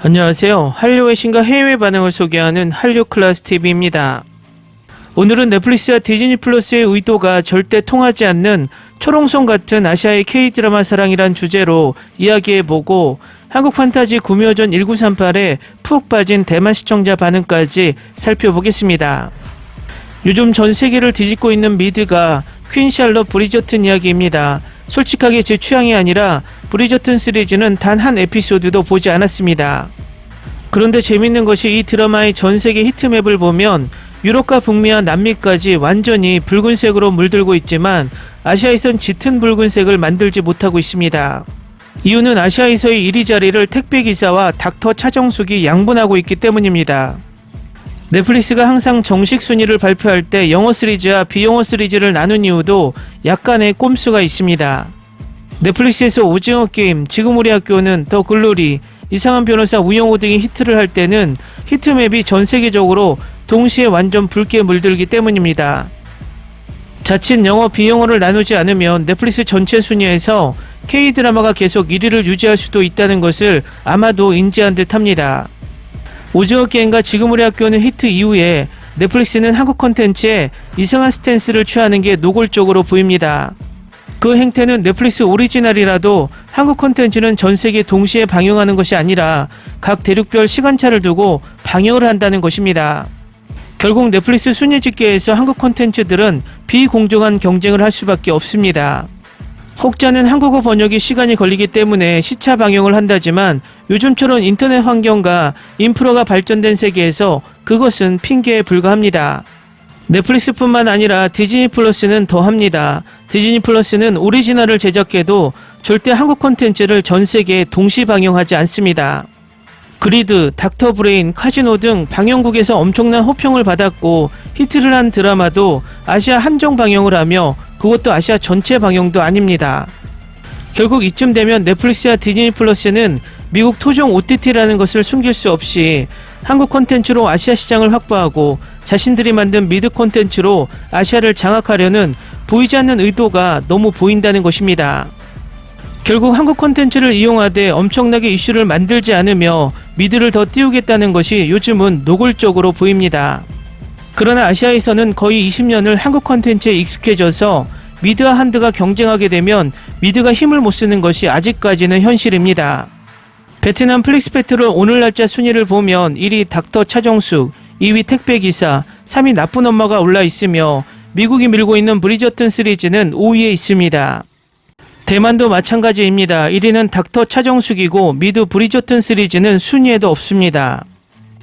안녕하세요. 한류의 신과 해외 반응을 소개하는 한류클래스TV입니다. 오늘은 넷플릭스와 디즈니 플러스의 의도가 절대 통하지 않는 초롱송 같은 아시아의 K-드라마 사랑이란 주제로 이야기해보고 한국 판타지 구미호전 1938에 푹 빠진 대만 시청자 반응까지 살펴보겠습니다. 요즘 전 세계를 뒤집고 있는 미드가 퀸 샬럿 브리저튼 이야기입니다. 솔직하게 제 취향이 아니라 브리저튼 시리즈는 단 한 에피소드도 보지 않았습니다. 그런데 재밌는 것이 이 드라마의 전세계 히트맵을 보면 유럽과 북미와 남미까지 완전히 붉은색으로 물들고 있지만 아시아에선 짙은 붉은색을 만들지 못하고 있습니다. 이유는 아시아에서의 1위 자리를 택배기사와 닥터 차정숙이 양분하고 있기 때문입니다. 넷플릭스가 항상 정식 순위를 발표할 때 영어 시리즈와 비영어 시리즈를 나눈 이유도 약간의 꼼수가 있습니다. 넷플릭스에서 오징어 게임, 지금 우리 학교는, 더 글로리, 이상한 변호사 우영우 등이 히트를 할 때는 히트맵이 전 세계적으로 동시에 완전 붉게 물들기 때문입니다. 자칫 영어, 비영어를 나누지 않으면 넷플릭스 전체 순위에서 K-드라마가 계속 1위를 유지할 수도 있다는 것을 아마도 인지한 듯 합니다. 오징어 게임과 지금 우리 학교는 히트 이후에 넷플릭스는 한국 콘텐츠에 이상한 스탠스를 취하는 게 노골적으로 보입니다. 그 행태는 넷플릭스 오리지널이라도 한국 콘텐츠는 전 세계 동시에 방영하는 것이 아니라 각 대륙별 시간차를 두고 방영을 한다는 것입니다. 결국 넷플릭스 순위 집계에서 한국 콘텐츠들은 비공정한 경쟁을 할 수밖에 없습니다. 혹자는 한국어 번역이 시간이 걸리기 때문에 시차 방영을 한다지만 요즘처럼 인터넷 환경과 인프라가 발전된 세계에서 그것은 핑계에 불과합니다. 넷플릭스뿐만 아니라 디즈니 플러스는 더합니다. 디즈니 플러스는 오리지널을 제작해도 절대 한국 콘텐츠를 전 세계에 동시 방영하지 않습니다. 그리드, 닥터 브레인, 카지노 등 방영국에서 엄청난 호평을 받았고 히트를 한 드라마도 아시아 한정 방영을 하며 그것도 아시아 전체 방영도 아닙니다. 결국 이쯤 되면 넷플릭스와 디즈니 플러스는 미국 토종 OTT라는 것을 숨길 수 없이 한국 콘텐츠로 아시아 시장을 확보하고 자신들이 만든 미드 콘텐츠로 아시아를 장악하려는 보이지 않는 의도가 너무 보인다는 것입니다. 결국 한국 콘텐츠를 이용하되 엄청나게 이슈를 만들지 않으며 미드를 더 띄우겠다는 것이 요즘은 노골적으로 보입니다. 그러나 아시아에서는 거의 20년을 한국 콘텐츠에 익숙해져서 미드와 한드가 경쟁하게 되면 미드가 힘을 못 쓰는 것이 아직까지는 현실입니다. 베트남 플릭스페트롤 오늘 날짜 순위를 보면 1위 닥터 차정숙, 2위 택배기사, 3위 나쁜 엄마가 올라 있으며 미국이 밀고 있는 브리저튼 시리즈는 5위에 있습니다. 대만도 마찬가지입니다. 1위는 닥터 차정숙이고 미드 브리저튼 시리즈는 순위에도 없습니다.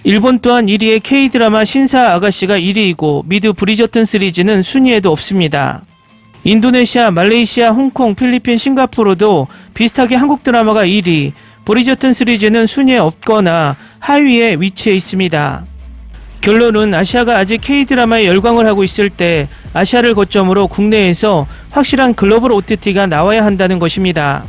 일본 또한 1위의 K-드라마 신사 아가씨가 1위이고 미드 브리저튼 시리즈는 순위에도 없습니다. 인도네시아, 말레이시아, 홍콩, 필리핀, 싱가포르도 비슷하게 한국 드라마가 1위, 브리저튼 시리즈는 순위에 없거나 하위에 위치해 있습니다. 결론은 아시아가 아직 K-드라마에 열광을 하고 있을 때 아시아를 거점으로 국내에서 확실한 글로벌 OTT가 나와야 한다는 것입니다.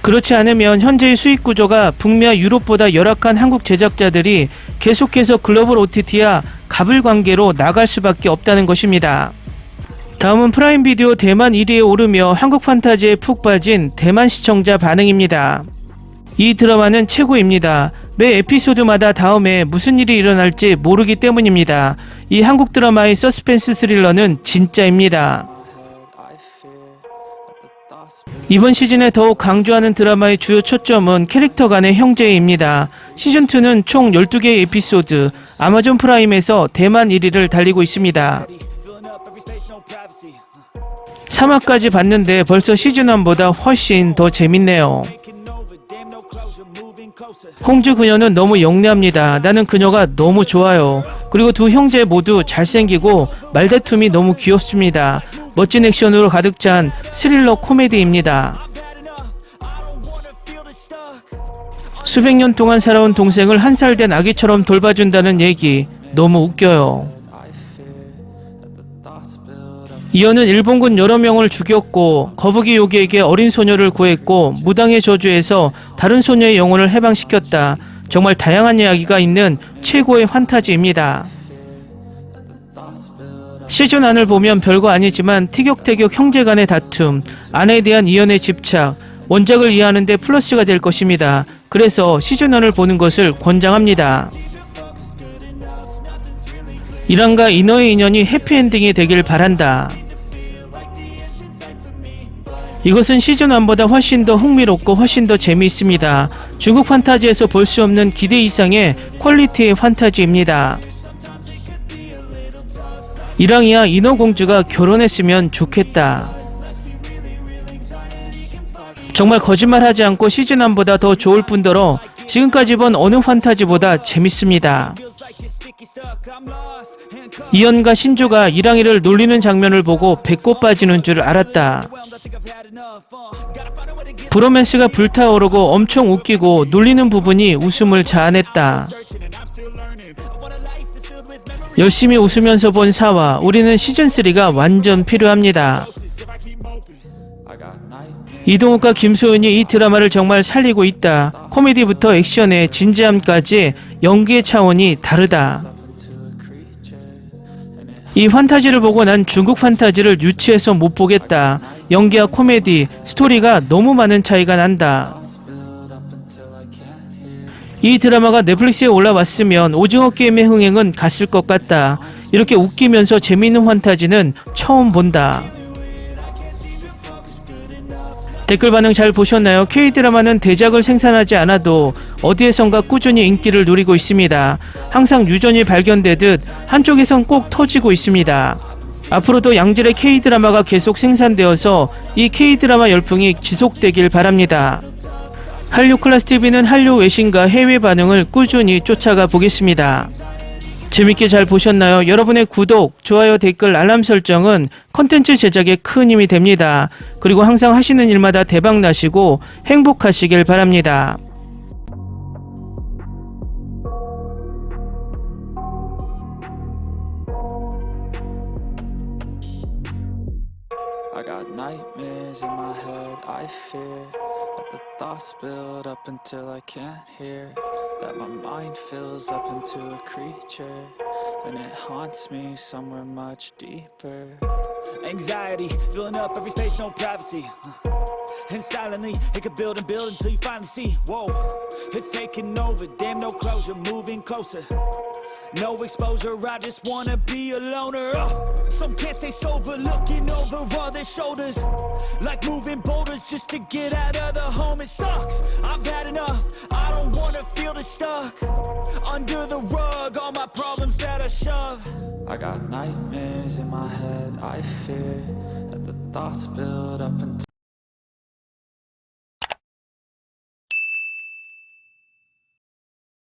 그렇지 않으면 현재의 수익 구조가 북미와 유럽보다 열악한 한국 제작자들이 계속해서 글로벌 OTT와 갑을 관계로 나갈 수밖에 없다는 것입니다. 다음은 프라임 비디오 대만 1위에 오르며 한국 판타지에 푹 빠진 대만 시청자 반응입니다. 이 드라마는 최고입니다. 매 에피소드마다 다음에 무슨 일이 일어날지 모르기 때문입니다. 이 한국 드라마의 서스펜스 스릴러는 진짜입니다. 이번 시즌에 더욱 강조하는 드라마의 주요 초점은 캐릭터 간의 형제입니다. 시즌2는 총 12개의 에피소드, 아마존 프라임에서 대만 1위를 달리고 있습니다. 3화까지 봤는데 벌써 시즌1보다 훨씬 더 재밌네요. 홍주 그녀는 너무 영리합니다. 나는 그녀가 너무 좋아요. 그리고 두 형제 모두 잘생기고 말대툼이 너무 귀엽습니다. 멋진 액션으로 가득 찬 스릴러 코미디입니다. 수백 년 동안 살아온 동생을 한 살 된 아기처럼 돌봐준다는 얘기 너무 웃겨요. 이어는 일본군 여러 명을 죽였고 거북이 요괴에게 어린 소녀를 구했고 무당의 저주에서 다른 소녀의 영혼을 해방시켰다. 정말 다양한 이야기가 있는 최고의 판타지입니다. 시즌 1을 보면 별거 아니지만 티격태격 형제간의 다툼, 아내에 대한 이연의 집착, 원작을 이해하는 데 플러스가 될 것입니다. 그래서 시즌1을 보는 것을 권장합니다. 이랑과 이너의 인연이 해피엔딩이 되길 바란다. 이것은 시즌1보다 훨씬 더 흥미롭고 훨씬 더 재미있습니다. 중국 판타지에서 볼 수 없는 기대 이상의 퀄리티의 판타지입니다. 이랑이와 이너 공주가 결혼했으면 좋겠다. 정말 거짓말하지 않고 시즌1보다 더 좋을 뿐더러 지금까지 본 어느 판타지보다 재밌습니다. 이연과 신조가 이랑이를 놀리는 장면을 보고 배꼽 빠지는 줄 알았다. 브로맨스가 불타오르고 엄청 웃기고 놀리는 부분이 웃음을 자아냈다. 열심히 웃으면서 본 4화, 우리는 시즌3가 완전 필요합니다. 이동욱과 김소연이 이 드라마를 정말 살리고 있다. 코미디부터 액션에 진지함까지 연기의 차원이 다르다. 이 판타지를 보고 난 중국 판타지를 유치해서 못 보겠다. 연기와 코미디, 스토리가 너무 많은 차이가 난다. 이 드라마가 넷플릭스에 올라왔으면 오징어 게임의 흥행은 갔을 것 같다. 이렇게 웃기면서 재미있는 판타지는 처음 본다. 댓글 반응 잘 보셨나요? K드라마는 대작을 생산하지 않아도 어디에선가 꾸준히 인기를 누리고 있습니다. 항상 유전이 발견되듯 한쪽에선 꼭 터지고 있습니다. 앞으로도 양질의 K드라마가 계속 생산되어서 이 K드라마 열풍이 지속되길 바랍니다. 한류 클래스TV는 한류 외신과 해외 반응을 꾸준히 쫓아가 보겠습니다. 재밌게 잘 보셨나요? 여러분의 구독, 좋아요, 댓글, 알람 설정은 컨텐츠 제작에 큰 힘이 됩니다. 그리고 항상 하시는 일마다 대박 나시고 행복하시길 바랍니다. I got nightmares in my head, I fear that the thoughts build up until I can't hear, that my mind fills up into a creature, and it haunts me somewhere much deeper. Anxiety, filling up every space, no privacy, and silently, it could build and build until you finally see, whoa, it's taking over, damn no closure, moving closer. No exposure, I just wanna be a loner. Some can't stay sober, looking over all their shoulders, like moving boulders just to get out of the home. It sucks, I've had enough, I don't wanna feel the stuck under the rug, all my problems that I shove. I got nightmares in my head, I fear that the thoughts build up until